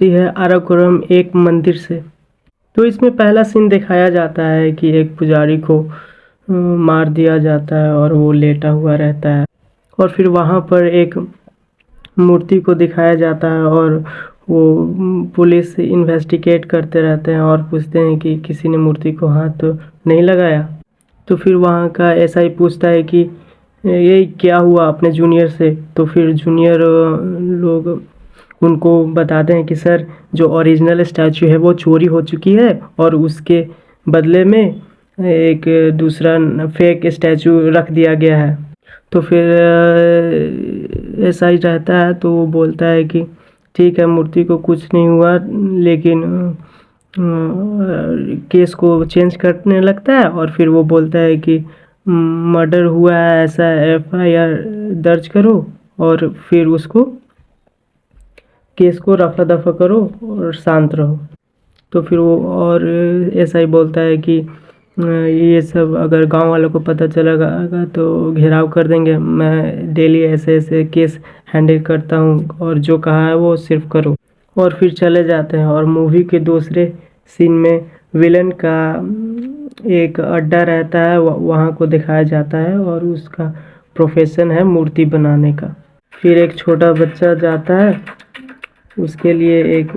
होती है अराकोरम एक मंदिर से। तो इसमें पहला सीन दिखाया जाता है कि एक पुजारी को मार दिया जाता है और वो लेटा हुआ रहता है, और फिर वहाँ पर एक मूर्ति को दिखाया जाता है और वो पुलिस इन्वेस्टिगेट करते रहते हैं और पूछते हैं कि किसी ने मूर्ति को हाथ तो नहीं लगाया। तो फिर वहाँ का एसआई पूछता है कि ये क्या हुआ अपने जूनियर से। तो फिर जूनियर लोग उनको बताते हैं कि सर जो ओरिजिनल स्टैचू है वो चोरी हो चुकी है और उसके बदले में एक दूसरा फेक स्टैचू रख दिया गया है। तो फिर ऐसा ही रहता है, तो वो बोलता है कि ठीक है मूर्ति को कुछ नहीं हुआ, लेकिन केस को चेंज करने लगता है और फिर वो बोलता है कि मर्डर हुआ है ऐसा एफआईआर दर्ज करो और फिर उसको केस को रफा दफा करो और शांत रहो। तो फिर वो और ऐसा ही बोलता है कि ये सब अगर गांव वालों को पता चलेगा तो घेराव कर देंगे, मैं डेली ऐसे ऐसे केस हैंडल करता हूँ और जो कहा है वो सिर्फ करो। और फिर चले जाते हैं और मूवी के दूसरे सीन में विलन का एक अड्डा रहता है, वहाँ को दिखाया जाता है और उसका प्रोफेशन है मूर्ति बनाने का। फिर एक छोटा बच्चा जाता है, उसके लिए एक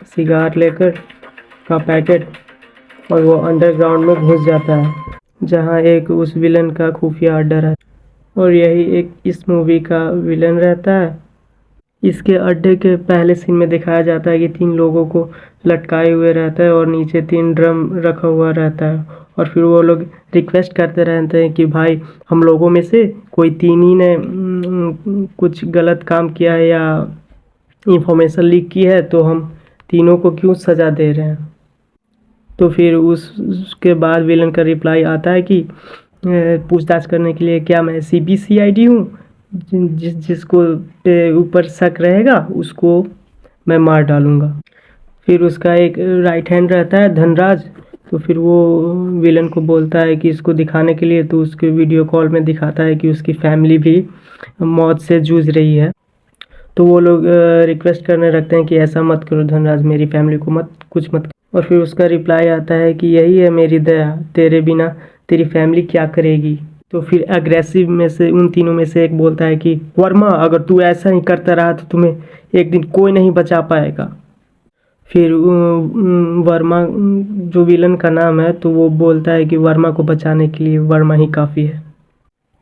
सिगार लेकर का पैकेट, और वो अंडरग्राउंड में घुस जाता है जहाँ एक उस विलन का खुफिया अड्डा रहता है, और यही एक इस मूवी का विलन रहता है। इसके अड्डे के पहले सीन में दिखाया जाता है कि 3 लोगों को लटकाए हुए रहता है और नीचे 3 ड्रम रखा हुआ रहता है, और फिर वो लोग रिक्वेस्ट करते रहते हैं कि भाई हम लोगों में से कोई 3 ही ने कुछ गलत काम किया है या इंफॉर्मेशन लीक की है, तो हम तीनों को क्यों सज़ा दे रहे हैं। तो फिर उसके बाद विलन का रिप्लाई आता है कि पूछताछ करने के लिए क्या मैं CBCID हूँ, जिसको ऊपर शक रहेगा उसको मैं मार डालूँगा। फिर उसका एक राइट हैंड रहता है धनराज, तो फिर वो विलन को बोलता है कि इसको दिखाने के लिए, तो उसके वीडियो कॉल में दिखाता है कि उसकी फैमिली भी मौत से जूझ रही है। तो वो लोग रिक्वेस्ट करने लगते हैं कि ऐसा मत करो धनराज, मेरी फैमिली को कुछ मत। और फिर उसका रिप्लाई आता है कि यही है मेरी दया, तेरे बिना तेरी फैमिली क्या करेगी। तो फिर अग्रेसिव में से उन तीनों में से एक बोलता है कि वर्मा अगर तू ऐसा ही करता रहा तो तुम्हें एक दिन कोई नहीं बचा पाएगा। फिर वर्मा जो विलन का नाम है, तो वो बोलता है कि वर्मा को बचाने के लिए वर्मा ही काफ़ी है,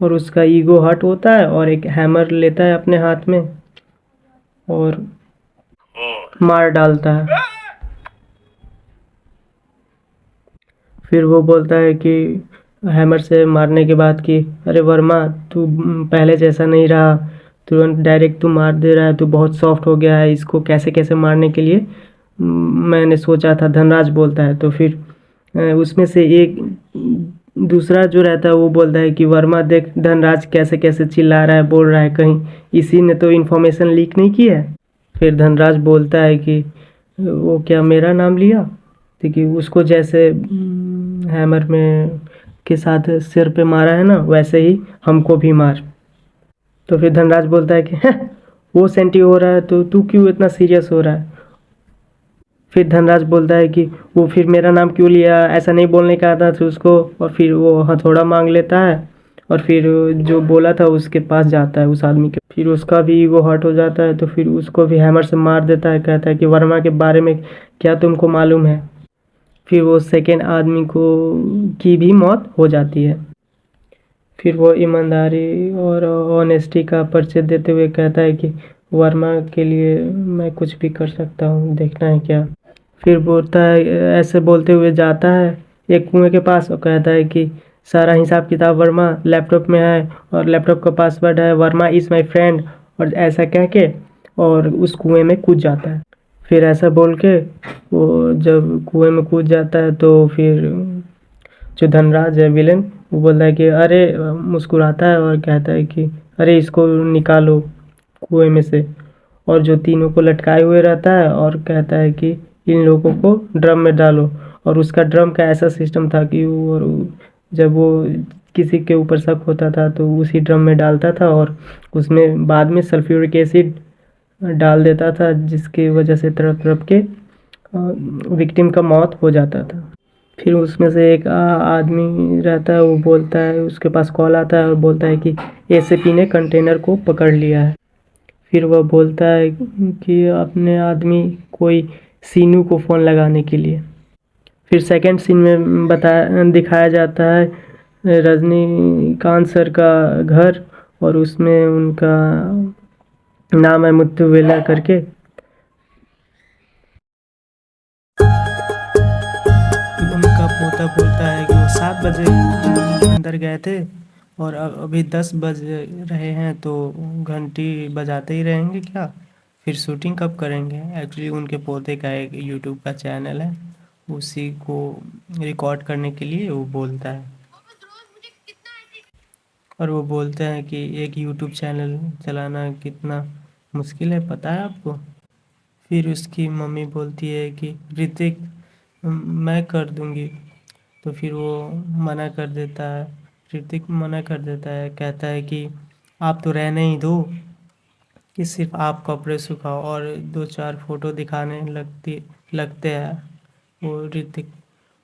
और उसका ईगो हर्ट होता है और एक हैमर लेता है अपने हाथ में और मार डालता है। फिर वो बोलता है कि हैमर से मारने के बाद कि अरे वर्मा तू पहले जैसा नहीं रहा, तुरंत डायरेक्ट तू मार दे रहा है, तू बहुत सॉफ्ट हो गया है, इसको कैसे कैसे मारने के लिए मैंने सोचा था, धनराज बोलता है। तो फिर उसमें से एक दूसरा जो रहता है वो बोलता है कि वर्मा देख धनराज कैसे कैसे चिल्ला रहा है, बोल रहा है कहीं इसी ने तो इन्फॉर्मेशन लीक नहीं की है। फिर धनराज बोलता है कि वो क्या मेरा नाम लिया, क्योंकि उसको जैसे हैमर में के साथ सिर पे मारा है ना, वैसे ही हमको भी मार। तो फिर धनराज बोलता है कि वो सेंटी हो रहा है तो तू क्यों इतना सीरियस हो रहा है। फिर धनराज बोलता है कि वो फिर मेरा नाम क्यों लिया, ऐसा नहीं बोलने का था उसको। और फिर वो हथौड़ा मांग लेता है और फिर जो बोला था उसके पास जाता है उस आदमी के, फिर उसका भी ईगो हर्ट हो जाता है, तो फिर उसको भी हैमर से मार देता है। कहता है कि वर्मा के बारे में क्या तुमको मालूम है। फिर वो सेकेंड आदमी की भी मौत हो जाती है। फिर वो ईमानदारी और ऑनेस्टी का परिचय देते हुए कहता है कि वर्मा के लिए मैं कुछ भी कर सकता हूँ, देखना है क्या। फिर बोलता है, ऐसे बोलते हुए जाता है एक कुएं के पास और कहता है कि सारा हिसाब किताब वर्मा लैपटॉप में है और लैपटॉप का पासवर्ड है वर्मा इज़ माई फ्रेंड, और ऐसा कह के और उस कुएं में कूद जाता है। फिर ऐसा बोल के वो जब कुएं में कूद जाता है तो फिर जो धनराज है विलन, वो बोलता है कि अरे, मुस्कुराता है और कहता है कि अरे इसको निकालो कुएं में से, और जो तीनों को लटकाए हुए रहता है और कहता है कि इन लोगों को ड्रम में डालो। और उसका ड्रम का ऐसा सिस्टम था कि जब वो किसी के ऊपर शक होता था तो उसी ड्रम में डालता था और उसमें बाद में सल्फ्यूरिक एसिड डाल देता था, जिसकी वजह से तड़प तड़प के विक्टिम का मौत हो जाता था। फिर उसमें से एक आदमी रहता है, वो बोलता है, उसके पास कॉल आता है और बोलता है कि एसीपी ने कंटेनर को पकड़ लिया है। फिर वह बोलता है कि अपने आदमी कोई सीनू को फ़ोन लगाने के लिए। फिर सेकंड सीन में दिखाया जाता है रजनीकांत सर का घर, और उसमें उनका नाम है मुत्तुवेला करके। उनका पोता बोलता है कि वो 7 बजे अंदर गए थे और अभी 10 बज रहे हैं, तो घंटी बजाते ही रहेंगे क्या? फिर शूटिंग कब करेंगे? एक्चुअली उनके पोते का एक यूट्यूब का चैनल है, उसी को रिकॉर्ड करने के लिए वो बोलता है। और वो बोलते हैं कि एक यूट्यूब चैनल चलाना कितना मुश्किल है, पता है आपको? फिर उसकी मम्मी बोलती है कि ऋतिक, मैं कर दूंगी। तो फिर वो मना कर देता है, ऋतिक मना कर देता है, कहता है कि आप तो रहने ही दो, कि सिर्फ आप कपड़े सुखाओ, और 2-4 फोटो दिखाने लगते हैं वो ऋतिक।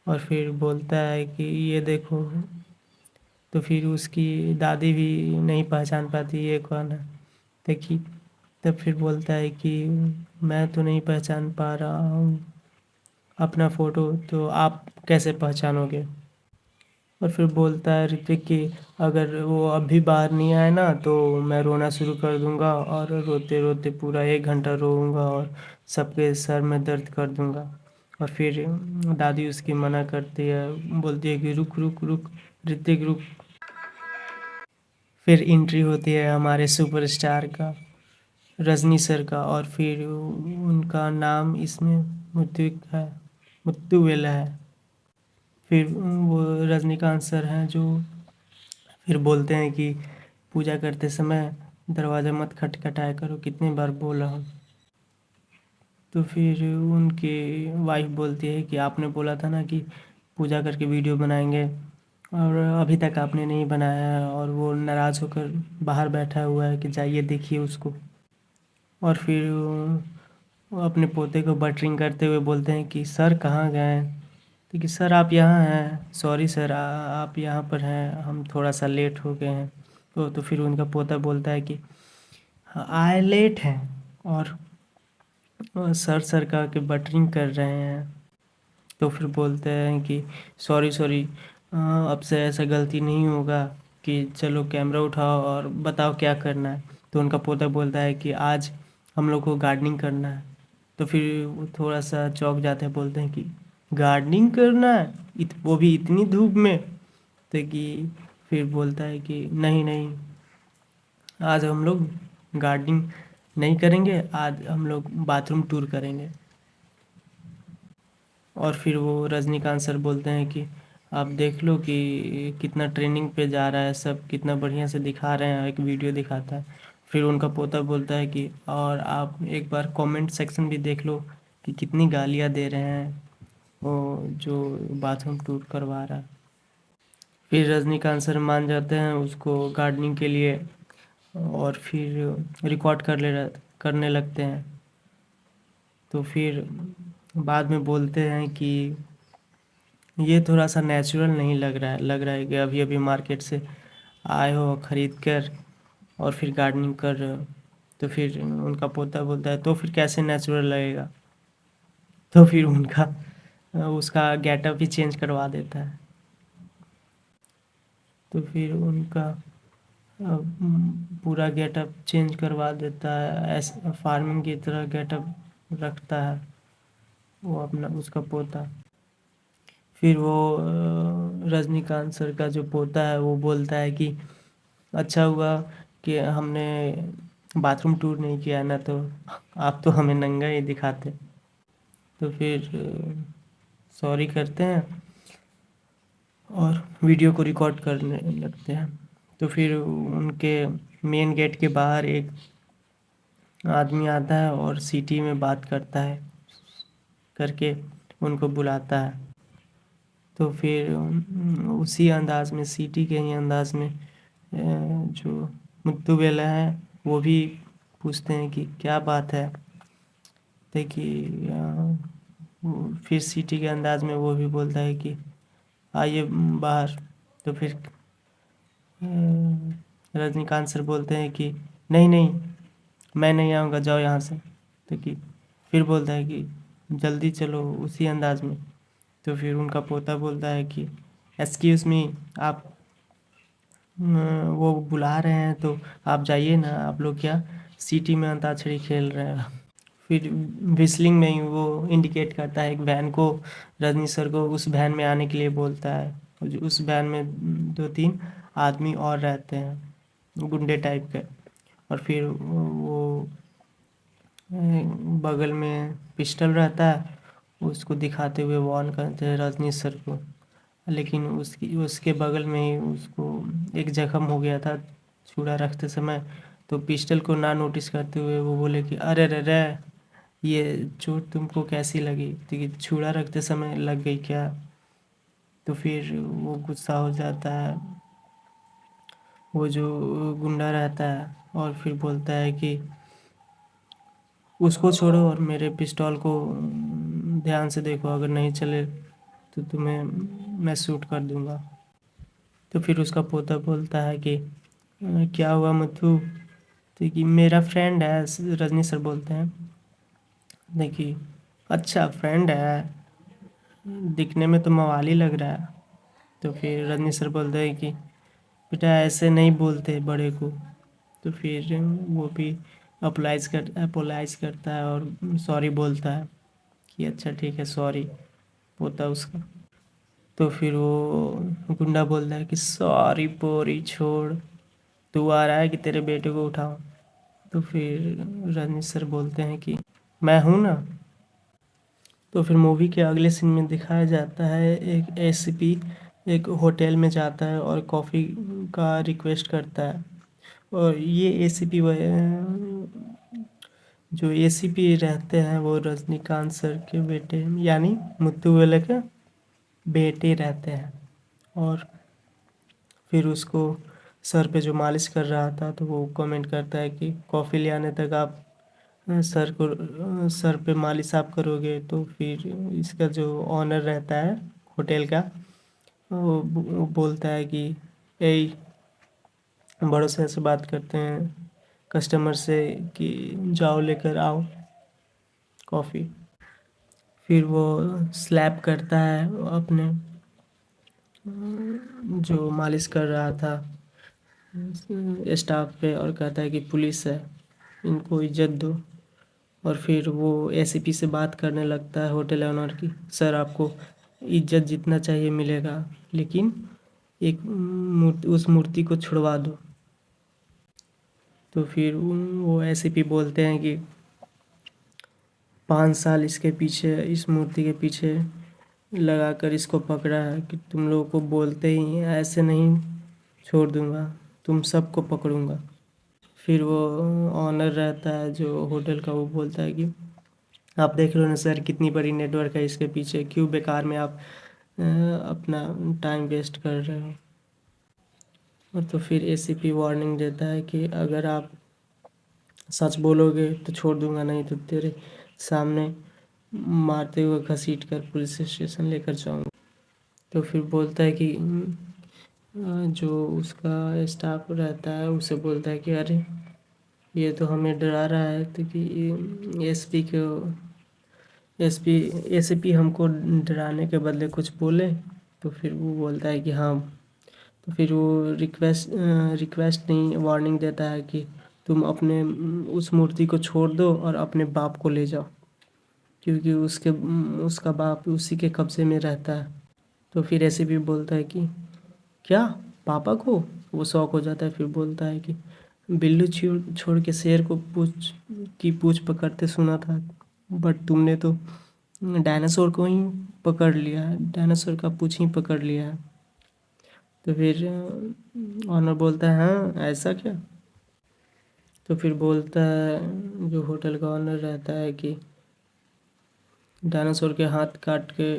और फिर बोलता है कि ये देखो। तो फिर उसकी दादी भी नहीं पहचान पाती ये कौन है, देखी। तब फिर बोलता है कि मैं तो नहीं पहचान पा रहा हूँ अपना फ़ोटो, तो आप कैसे पहचानोगे? और फिर बोलता है ऋतिक कि अगर वो अभी बाहर नहीं आए ना, तो मैं रोना शुरू कर दूंगा, और रोते रोते पूरा 1 घंटा रोऊंगा और सबके सर में दर्द कर दूंगा। और फिर दादी उसकी मना करती है, बोलती है कि रुक रुक रुक ऋतिक रुक। फिर एंट्री होती है हमारे सुपरस्टार का, रजनी सर का, और फिर उनका नाम इसमें है, मुत्तुवेला है। फिर वो रजनीकांत सर हैं जो फिर बोलते हैं कि पूजा करते समय दरवाज़ा मत खटखटाया करो, कितनी बार बोला हूँ। तो फिर उनकी वाइफ बोलती है कि आपने बोला था ना कि पूजा करके वीडियो बनाएंगे, और अभी तक आपने नहीं बनाया है। और वो नाराज़ होकर बाहर बैठा हुआ है कि जाइए देखिए उसको। और फिर वो अपने पोते को बटरिंग करते हुए बोलते हैं कि सर कहाँ गए? तो कि सर आप यहाँ हैं, सॉरी सर आप यहाँ पर हैं, हम थोड़ा सा लेट हो गए हैं। तो फिर उनका पोता बोलता है कि हाँ, आए लेट हैं, और सर सर का के बटरिंग कर रहे हैं। तो फिर बोलते हैं कि सॉरी सॉरी, अब से ऐसा गलती नहीं होगा, कि चलो कैमरा उठाओ और बताओ क्या करना है। तो उनका पोता बोलता है कि आज हम लोग को गार्डनिंग करना है। तो फिर वो थोड़ा सा चौंक जाते हैं, बोलते हैं कि गार्डनिंग करना है, वो भी इतनी धूप में? तो कि फिर बोलता है कि नहीं नहीं, आज हम लोग गार्डनिंग नहीं करेंगे, आज हम लोग बाथरूम टूर करेंगे। और फिर वो रजनीकांत सर बोलते हैं कि आप देख लो कि कितना ट्रेनिंग पे जा रहा है, सब कितना बढ़िया से दिखा रहे हैं, एक वीडियो दिखाता है। फिर उनका पोता बोलता है कि और आप एक बार कमेंट सेक्शन भी देख लो कि कितनी गालियाँ दे रहे हैं वो जो बाथरूम टूर करवा रहा है। फिर रजनीकांत सर मान जाते हैं उसको गार्डनिंग के लिए, और फिर रिकॉर्ड करने लगते हैं। तो फिर बाद में बोलते हैं कि ये थोड़ा सा नेचुरल नहीं लग रहा है कि अभी अभी मार्केट से आए हो खरीद कर और फिर गार्डनिंग कर रहे हो। तो फिर उनका पोता बोलता है तो फिर कैसे नेचुरल लगेगा? तो फिर उनका उसका गेटअप ही चेंज करवा देता है। तो फिर उनका पूरा गेटअप चेंज करवा देता है, ऐसे फार्मिंग की तरह गेटअप रखता है वो अपना उसका पोता। फिर वो रजनीकांत सर का जो पोता है वो बोलता है कि अच्छा हुआ कि हमने बाथरूम टूर नहीं किया ना, तो आप तो हमें नंगा ही दिखाते। तो फिर सॉरी करते हैं और वीडियो को रिकॉर्ड करने लगते हैं। तो फिर उनके मेन गेट के बाहर एक आदमी आता है और सिटी में बात करता है करके उनको बुलाता है। तो फिर उसी अंदाज में, सिटी के ही अंदाज में जो मुत्तुवेला है वो भी पूछते हैं कि क्या बात है। देखिए फिर सीटी के अंदाज में वो भी बोलता है कि आइए बाहर। तो फिर रजनीकांत सर बोलते हैं कि नहीं नहीं, मैं नहीं आऊँगा, जाओ यहाँ से। तो कि फिर बोलता है कि जल्दी चलो, उसी अंदाज में। तो फिर उनका पोता बोलता है कि एक्सक्यूज़ मी, आप वो बुला रहे हैं तो आप जाइए ना, आप लोग क्या सिटी में अंताक्षरी खेल रहे हैं। फिर विस्लिंग में ही वो इंडिकेट करता है एक वैन को, रजनी सर को उस वैन में आने के लिए बोलता है। उस वैन में 2-3 आदमी और रहते हैं, गुंडे टाइप के। और फिर वो बगल में पिस्टल रहता है, उसको दिखाते हुए वार्न करते हैं रजनी सर को। लेकिन उसके बगल में ही उसको एक जख्म हो गया था छुरा रखते समय। तो पिस्टल को ना नोटिस करते हुए वो बोले कि अरे रे रे, ये चोट तुमको कैसी लगी? तो कि छुरा रखते समय लग गई क्या? तो फिर वो गुस्सा हो जाता है, वो जो गुंडा रहता है, और फिर बोलता है कि उसको छोड़ो और मेरे पिस्तौल को ध्यान से देखो, अगर नहीं चले तो तुम्हें मैं शूट कर दूंगा। तो फिर उसका पोता बोलता है कि क्या हुआ मथु? तो कि मेरा फ्रेंड है, रजनी सर बोलते हैं। देखिए अच्छा फ्रेंड है, दिखने में तो मवाली लग रहा है। तो फिर रजनी सर बोलते हैं कि बेटा ऐसे नहीं बोलते बड़े को। तो फिर वो भी अपोलाइज करता है और सॉरी बोलता है कि अच्छा ठीक है, सॉरी पोता उसका। तो फिर वो गुंडा बोलता है कि सॉरी पोरी छोड़, तू आ रहा है कि तेरे बेटे को उठाओ? तो फिर रजनी सर बोलते हैं कि मैं हूँ ना। तो फिर मूवी के अगले सीन में दिखाया जाता है एक एसीपी एक होटल में जाता है और कॉफ़ी का रिक्वेस्ट करता है। और ये एसीपी जो एसीपी रहते हैं वो रजनीकांत सर के बेटे यानी मुत्तू वाले के बेटे रहते हैं। और फिर उसको सर पे जो मालिश कर रहा था तो वो कमेंट करता है कि कॉफ़ी ले आने तक आप सर पे मालिश आप करोगे। तो फिर इसका जो ऑनर रहता है होटल का, वो बोलता है कि ए, बड़ों से ऐसे बात करते हैं कस्टमर से कि जाओ लेकर आओ कॉफ़ी। फिर वो स्लैप करता है अपने जो मालिश कर रहा था स्टाफ पे और कहता है कि पुलिस है, इनको इज्जत दो। और फिर वो एसीपी से बात करने लगता है होटल ओनर की, सर आपको इज्जत जितना चाहिए मिलेगा, लेकिन एक उस मूर्ति को छुड़वा दो। तो फिर वो एसीपी बोलते हैं कि 5 साल इसके पीछे, इस मूर्ति के पीछे लगाकर इसको पकड़ा है कि तुम लोगों को बोलते ही ऐसे नहीं छोड़ दूंगा, तुम सबको पकड़ूंगा। फिर वो ऑनर रहता है जो होटल का, वो बोलता है कि आप देख लो ना सर, कितनी बड़ी नेटवर्क है इसके पीछे, क्यों बेकार में आप अपना टाइम वेस्ट कर रहे हो। और तो फिर एसीपी वार्निंग देता है कि अगर आप सच बोलोगे तो छोड़ दूंगा, नहीं तो तेरे सामने मारते हुए घसीट कर पुलिस स्टेशन लेकर जाऊंगा। तो फिर बोलता है कि जो उसका स्टाफ रहता है उसे बोलता है कि अरे ये तो हमें डरा रहा है, तो कि एसीपी हमको डराने के बदले कुछ बोले। तो फिर वो बोलता है कि हाँ। तो फिर वो रिक्वेस्ट नहीं, वार्निंग देता है कि तुम अपने उस मूर्ति को छोड़ दो और अपने बाप को ले जाओ, क्योंकि उसका बाप उसी के कब्ज़े में रहता है। तो फिर एसीपी बोलता है कि क्या पापा को? वो शौक हो जाता है, फिर बोलता है कि बिल्लू छोड़ छोड़ के शेर को पूछ पकड़ते सुना था, बट तुमने तो डायनासोर को ही पकड़ लिया है, डायनासोर का पूछ ही पकड़ लिया है। तो फिर ऑनर बोलता है हाँ ऐसा क्या? तो फिर बोलता है जो होटल का ऑनर रहता है कि डायनासोर के हाथ काट के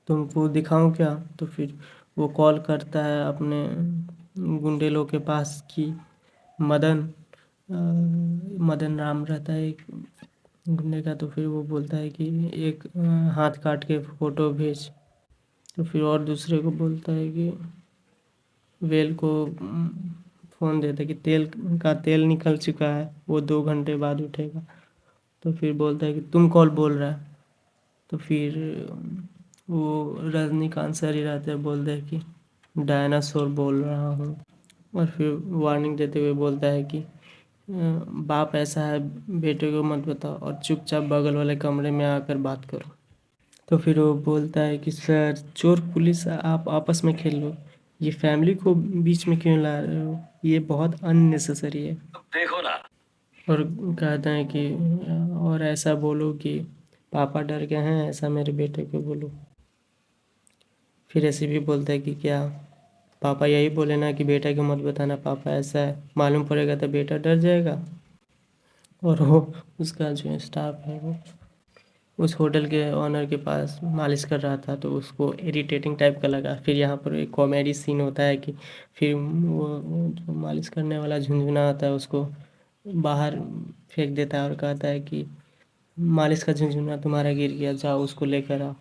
तुमको दिखाऊं क्या? तो फिर वो कॉल करता है अपने गुंडे लोग के पास कि मदन मदन राम रहता है एक गुंडे का। तो फिर वो बोलता है कि एक हाथ काट के फ़ोटो भेज। तो फिर और दूसरे को बोलता है कि वेल को फ़ोन देता है कि तेल निकल चुका है, वो 2 घंटे बाद उठेगा। तो फिर बोलता है कि तुम कौन बोल रहा है। तो फिर वो रजनीकांत सर ही रहते हैं, बोलते हैं कि डायनासोर बोल रहा हूँ। और फिर वार्निंग देते हुए बोलता है कि बाप ऐसा है, बेटे को मत बताओ और चुपचाप बगल वाले कमरे में आकर बात करो। तो फिर वो बोलता है कि सर, चोर पुलिस आप आपस में खेल लो, ये फैमिली को बीच में क्यों ला रहे हो, ये बहुत अननेसेसरी है। देखो ना। और कहते हैं कि और ऐसा बोलो कि पापा डर गए हैं, ऐसा मेरे बेटे को बोलो। फिर ऐसे भी बोलता है कि क्या पापा यही बोले ना कि बेटा को मत बताना, पापा ऐसा है, मालूम पड़ेगा तो बेटा डर जाएगा। और वो उसका जो स्टाफ है वो उस होटल के ऑनर के पास मालिश कर रहा था, तो उसको इरिटेटिंग टाइप का लगा। फिर यहाँ पर एक कॉमेडी सीन होता है कि फिर वो जो मालिश करने वाला झुनझुना होता है उसको बाहर फेंक देता है और कहता है कि मालिश का झुनझुना तुम्हारा गिर गया, जाओ उसको लेकर आओ।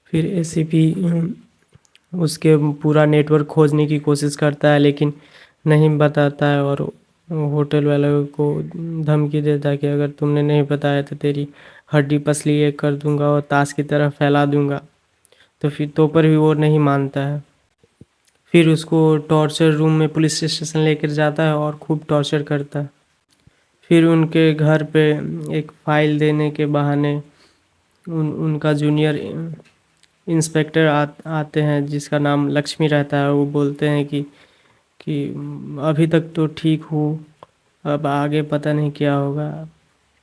फिर एसीपी उसके पूरा नेटवर्क खोजने की कोशिश करता है लेकिन नहीं बताता है, और होटल वालों को धमकी देता है कि अगर तुमने नहीं बताया तो तेरी हड्डी पसली एक कर दूंगा और ताश की तरह फैला दूंगा। तो फिर तो पर भी वो नहीं मानता है। फिर उसको टॉर्चर रूम में पुलिस स्टेशन लेकर जाता है और खूब टॉर्चर करता है। फिर उनके घर पे एक फाइल देने के बहाने उनका जूनियर इंस्पेक्टर आते हैं जिसका नाम लक्ष्मी रहता है। वो बोलते हैं कि अभी तक तो ठीक हूँ, अब आगे पता नहीं क्या होगा।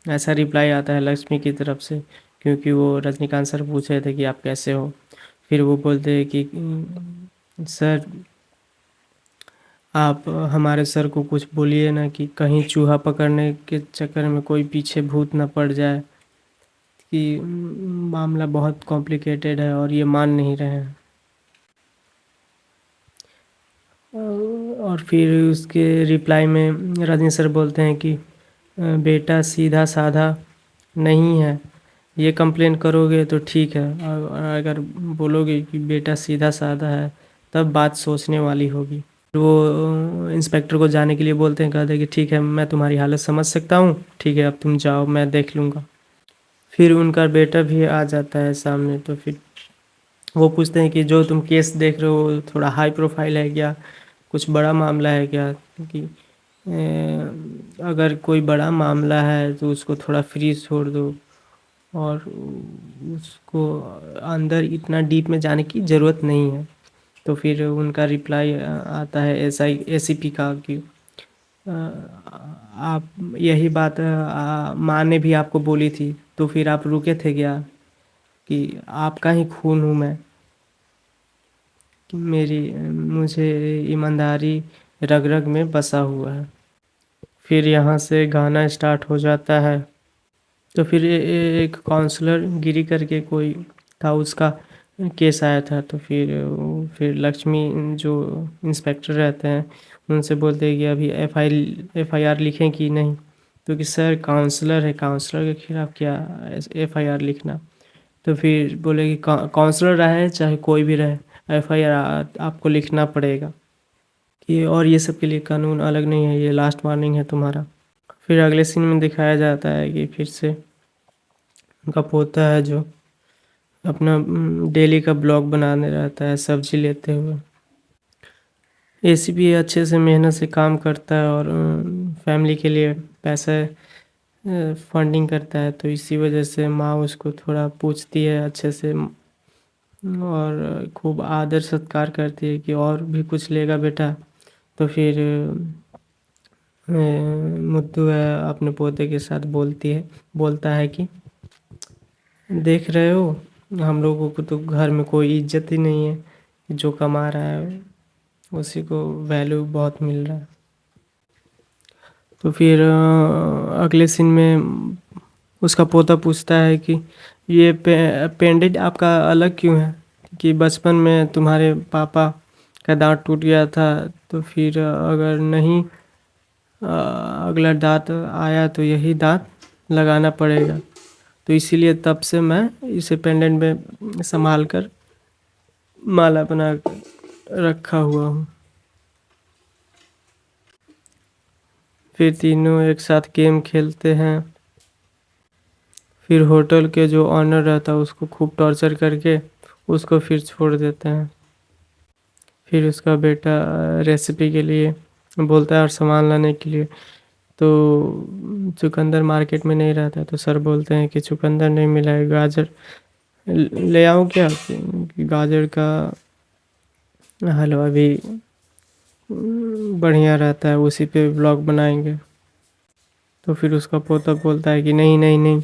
ऐसा रिप्लाई आता है लक्ष्मी की तरफ से, क्योंकि वो रजनीकांत सर पूछ रहे थे कि आप कैसे हो। फिर वो बोलते हैं कि सर, आप हमारे सर को कुछ बोलिए ना कि कहीं चूहा पकड़ने के चक्कर में कोई पीछे भूत ना पड़ जाए, कि मामला बहुत कॉम्प्लिकेटेड है और ये मान नहीं रहे हैं। और फिर उसके रिप्लाई में रजनी सर बोलते हैं कि बेटा सीधा साधा नहीं है, ये कंप्लेन करोगे तो ठीक है, और अगर बोलोगे कि बेटा सीधा साधा है तब बात सोचने वाली होगी। वो इंस्पेक्टर को जाने के लिए बोलते हैं, कहते हैं कि ठीक है, मैं तुम्हारी हालत समझ सकता हूँ, ठीक है अब तुम जाओ, मैं देख लूँगा। फिर उनका बेटा भी आ जाता है सामने। तो फिर वो पूछते हैं कि जो तुम केस देख रहे हो थोड़ा हाई प्रोफाइल है क्या, कुछ बड़ा मामला है क्या, कि अगर कोई बड़ा मामला है तो उसको थोड़ा फ्री छोड़ दो और उसको अंदर इतना डीप में जाने की ज़रूरत नहीं है। तो फिर उनका रिप्लाई आता है एसीपी का कि आप यही बात माँ ने भी आपको बोली थी, तो फिर आप रुके थे क्या, कि आपका ही खून हूँ मैं, कि मुझे ईमानदारी रग रग में बसा हुआ है। फिर यहाँ से गाना स्टार्ट हो जाता है। तो फिर एक काउंसलर गिरी करके कोई था, उसका केस आया था। तो फिर लक्ष्मी जो इंस्पेक्टर रहते हैं उनसे बोलते हैं कि अभी एफआईआर लिखें कि नहीं, क्योंकि सर काउंसलर है, काउंसलर के खिलाफ क्या एफआईआर लिखना। तो फिर बोले कि काउंसलर रहे चाहे कोई भी रहे, एफआईआर आपको लिखना पड़ेगा, कि और ये सब के लिए कानून अलग नहीं है, ये लास्ट वार्निंग है तुम्हारा। फिर अगले सीन में दिखाया जाता है कि फिर से उनका पोता है जो अपना डेली का ब्लॉग बनाने रहता है सब्जी लेते हुए। एसीपी अच्छे से मेहनत से काम करता है और फैमिली के लिए पैसा फंडिंग करता है, तो इसी वजह से माँ उसको थोड़ा पूछती है अच्छे से और खूब आदर सत्कार करती है कि और भी कुछ लेगा बेटा। तो फिर मुद्दू है अपने पोते के साथ बोलता है कि देख रहे हो, हम लोगों को तो घर में कोई इज्जत ही नहीं है, जो कमा रहा है उसी को वैल्यू बहुत मिल रहा है। तो फिर अगले सीन में उसका पोता पूछता है कि ये पेंडेंट आपका अलग क्यों है, कि बचपन में तुम्हारे पापा का दांत टूट गया था, तो फिर अगर नहीं अगला दांत आया तो यही दांत लगाना पड़ेगा। तो इसीलिए तब से मैं इसे पेंडेंट में संभाल कर माला बना कर रखा हुआ हूँ। फिर तीनों एक साथ गेम खेलते हैं। फिर होटल के जो ऑनर रहता है उसको खूब टॉर्चर करके उसको फिर छोड़ देते हैं। फिर उसका बेटा रेसिपी के लिए बोलता है और सामान लाने के लिए, तो चुकंदर मार्केट में नहीं रहता, तो सर बोलते हैं कि चुकंदर नहीं मिला है, गाजर ले आऊँ क्या? कि गाजर का हलवा भी बढ़िया रहता है, उसी पे व्लॉग बनाएंगे। तो फिर उसका पोता बोलता है कि नहीं नहीं नहीं,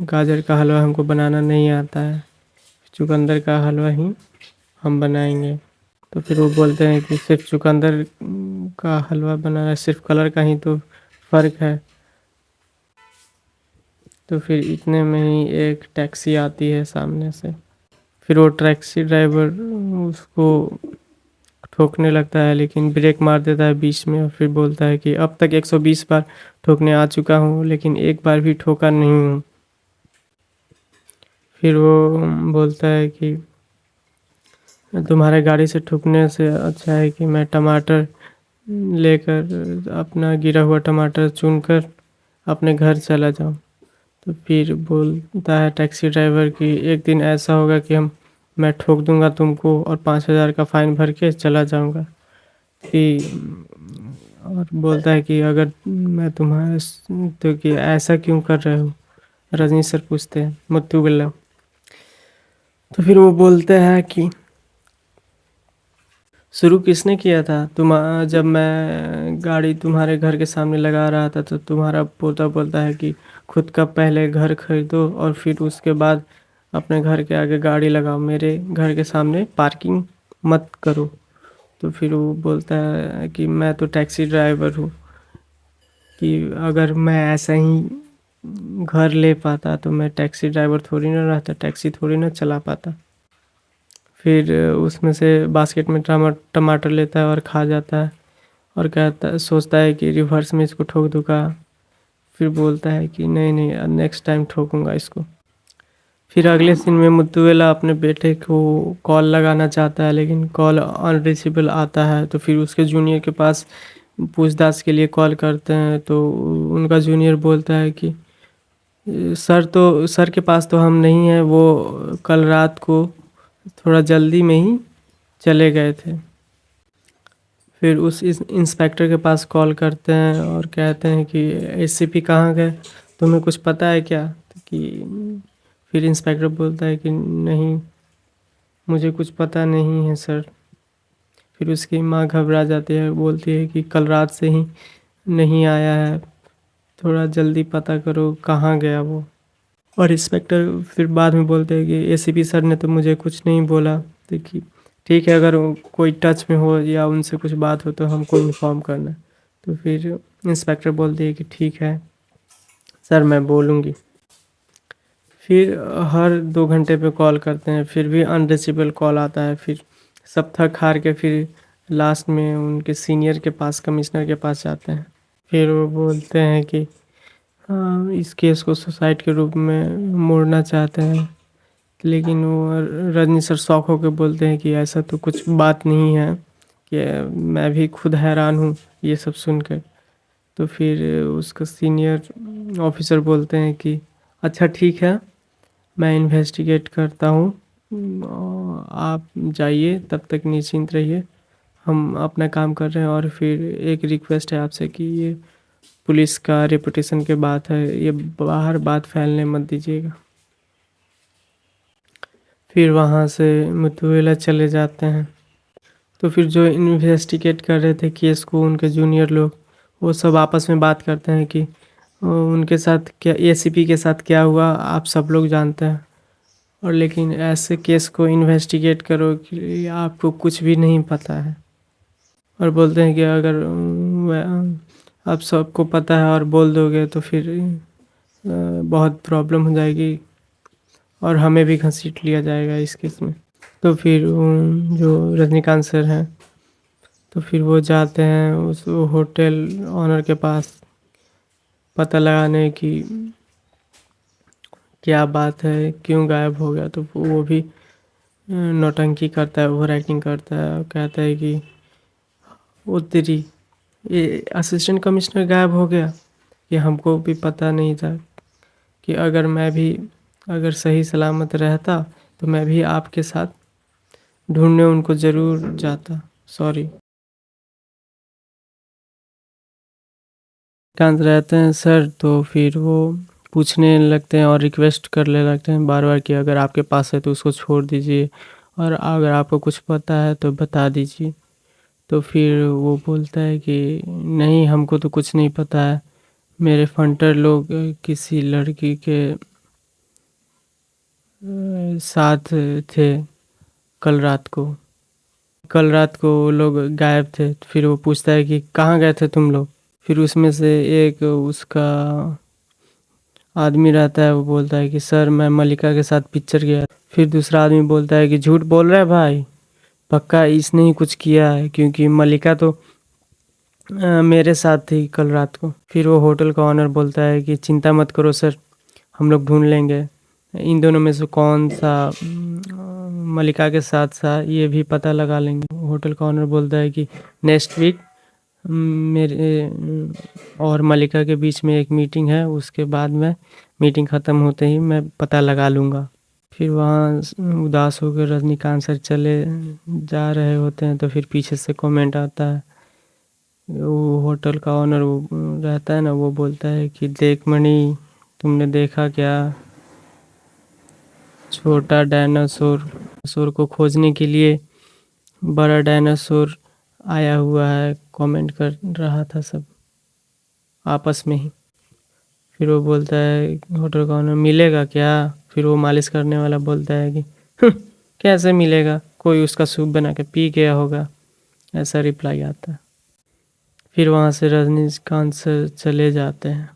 गाजर का हलवा हमको बनाना नहीं आता है, चुकंदर का हलवा ही हम बनाएंगे। तो फिर वो बोलते हैं कि सिर्फ चुकंदर का हलवा बनाना, सिर्फ कलर का ही तो फ़र्क है। तो फिर इतने में ही एक टैक्सी आती है सामने से। फिर वो टैक्सी ड्राइवर उसको ठोकने लगता है, लेकिन ब्रेक मार देता है बीच में और फिर बोलता है कि अब तक 120 बार ठोकने आ चुका हूँ, लेकिन एक बार भी ठोका नहीं हूँ। फिर वो बोलता है कि तुम्हारे गाड़ी से ठुकने से अच्छा है कि मैं टमाटर लेकर, अपना गिरा हुआ टमाटर चुनकर अपने घर चला जाऊं। तो फिर बोलता है टैक्सी ड्राइवर कि एक दिन ऐसा होगा कि मैं ठोक दूंगा तुमको और 5,000 का फ़ाइन भर के चला जाऊंगा। कि और बोलता है कि अगर मैं तुम्हारे तो कि ऐसा क्यों कर रहे हो, रजनी सर पूछते हैं मुत्तू बिल्ला। तो फिर वो बोलते हैं कि शुरू किसने किया था? जब मैं गाड़ी तुम्हारे घर के सामने लगा रहा था तो तुम्हारा पोता बोलता है कि खुद का पहले घर खरीदो और फिर उसके बाद अपने घर के आगे गाड़ी लगाओ, मेरे घर के सामने पार्किंग मत करो। तो फिर वो बोलता है कि मैं तो टैक्सी ड्राइवर हूँ, कि अगर मैं ऐसा ही घर ले पाता तो मैं टैक्सी ड्राइवर थोड़ी ना रहता, टैक्सी थोड़ी ना चला पाता। फिर उसमें से बास्केट में टमाटर लेता है और खा जाता है और सोचता है कि रिवर्स में इसको ठोक दूँगा। फिर बोलता है कि नहीं नहीं, नेक्स्ट टाइम ठोकूंगा इसको। फिर अगले सीन में मुत्तुवेला अपने बेटे को कॉल लगाना चाहता है, लेकिन कॉल अनरीचेबल आता है। तो फिर उसके जूनियर के पास पूछताछ के लिए कॉल करते हैं, तो उनका जूनियर बोलता है कि सर के पास तो हम नहीं हैं, वो कल रात को थोड़ा जल्दी में ही चले गए थे। फिर उस इंस्पेक्टर के पास कॉल करते हैं और कहते हैं कि एसीपी कहाँ गए, तुम्हें कुछ पता है क्या? तो कि फिर इंस्पेक्टर बोलता है कि नहीं, मुझे कुछ पता नहीं है सर। फिर उसकी माँ घबरा जाती है, बोलती है कि कल रात से ही नहीं आया है, थोड़ा जल्दी पता करो कहाँ गया वो। और इंस्पेक्टर फिर बाद में बोलते हैं कि एसीपी सर ने तो मुझे कुछ नहीं बोला, देखिए ठीक है, अगर कोई टच में हो या उनसे कुछ बात हो तो हमको इन्फॉर्म करना। तो फिर इंस्पेक्टर बोलती है कि ठीक है सर, मैं बोलूँगी। फिर हर 2 घंटे पे कॉल करते हैं, फिर भी अनरीचेबल कॉल आता है। फिर सब थक हार के फिर लास्ट में उनके सीनियर के पास, कमिश्नर के पास जाते हैं। फिर वो बोलते हैं कि हाँ, इस केस को सुसाइड के रूप में मोड़ना चाहते हैं, लेकिन वो रजनी सर शॉक होकर बोलते हैं कि ऐसा तो कुछ बात नहीं है, कि मैं भी खुद हैरान हूँ ये सब सुनकर। तो फिर उसका सीनियर ऑफिसर बोलते हैं कि अच्छा ठीक है, मैं इन्वेस्टिगेट करता हूँ, आप जाइए, तब तक निश्चिंत रहिए, हम अपना काम कर रहे हैं। और फिर एक रिक्वेस्ट है आपसे कि ये पुलिस का रेपुटेशन के बात है, ये बाहर बात फैलने मत दीजिएगा। फिर वहाँ से मुत्तुवेला चले जाते हैं। तो फिर जो इन्वेस्टिगेट कर रहे थे केस को, उनके जूनियर लोग, वो सब आपस में बात करते हैं कि उनके साथ क्या, एसीपी के साथ क्या हुआ आप सब लोग जानते हैं, और लेकिन ऐसे केस को इन्वेस्टिगेट करो कि आपको कुछ भी नहीं पता है। और बोलते हैं कि अगर आप सबको पता है और बोल दोगे तो फिर बहुत प्रॉब्लम हो जाएगी और हमें भी घसीट लिया जाएगा इस केस में। तो फिर जो रजनीकांत सर हैं तो फिर वो जाते हैं उस होटल ऑनर के पास पता लगाने की क्या बात है, क्यों गायब हो गया। तो वो भी नौटंकी करता है, ओवर एक्टिंग करता है और कहता है कि वो तेरी ये असिस्टेंट कमिश्नर गायब हो गया, कि हमको भी पता नहीं था कि अगर सही सलामत रहता तो मैं भी आपके साथ ढूंढने उनको ज़रूर जाता। सॉरी। शांत रहते हैं सर, तो फिर वो पूछने लगते हैं और रिक्वेस्ट करने लगते हैं बार बार कि अगर आपके पास है तो उसको छोड़ दीजिए, और अगर आपको कुछ पता है तो बता दीजिए। तो फिर वो बोलता है कि नहीं, हमको तो कुछ नहीं पता है, मेरे फंटर लोग किसी लड़की के साथ थे कल रात को वो लोग गायब थे। फिर वो पूछता है कि कहाँ गए थे तुम लोग। फिर उसमें से एक उसका आदमी रहता है, वो बोलता है कि सर मैं मल्लिका के साथ पिक्चर गया। फिर दूसरा आदमी बोलता है कि झूठ बोल रहा है भाई, पक्का इसने ही कुछ किया है, क्योंकि मल्लिका तो मेरे साथ थी कल रात को। फिर वो होटल का ऑनर बोलता है कि चिंता मत करो सर, हम लोग ढूंढ लेंगे, इन दोनों में से कौन सा मल्लिका के साथ था ये भी पता लगा लेंगे। होटल का ऑनर बोलता है कि नेक्स्ट वीक मेरे और मल्लिका के बीच में एक मीटिंग है, उसके बाद में मीटिंग ख़त्म होते ही मैं पता लगा लूँगा। फिर वहाँ उदास होकर रजनीकांत सर चले जा रहे होते हैं, तो फिर पीछे से कमेंट आता है। वो होटल का ऑनर वो रहता है ना, वो बोलता है कि देख मणि, तुमने देखा क्या, छोटा डायनासोर को खोजने के लिए बड़ा डायनासोर आया हुआ है, कमेंट कर रहा था सब आपस में ही। फिर वो बोलता है होटल का ऑनर, मिलेगा क्या। फिर वो मालिश करने वाला बोलता है कि कैसे मिलेगा, कोई उसका सूप बना के पी गया होगा, ऐसा रिप्लाई आता है। फिर वहाँ से रजनीकांत सर चले जाते हैं।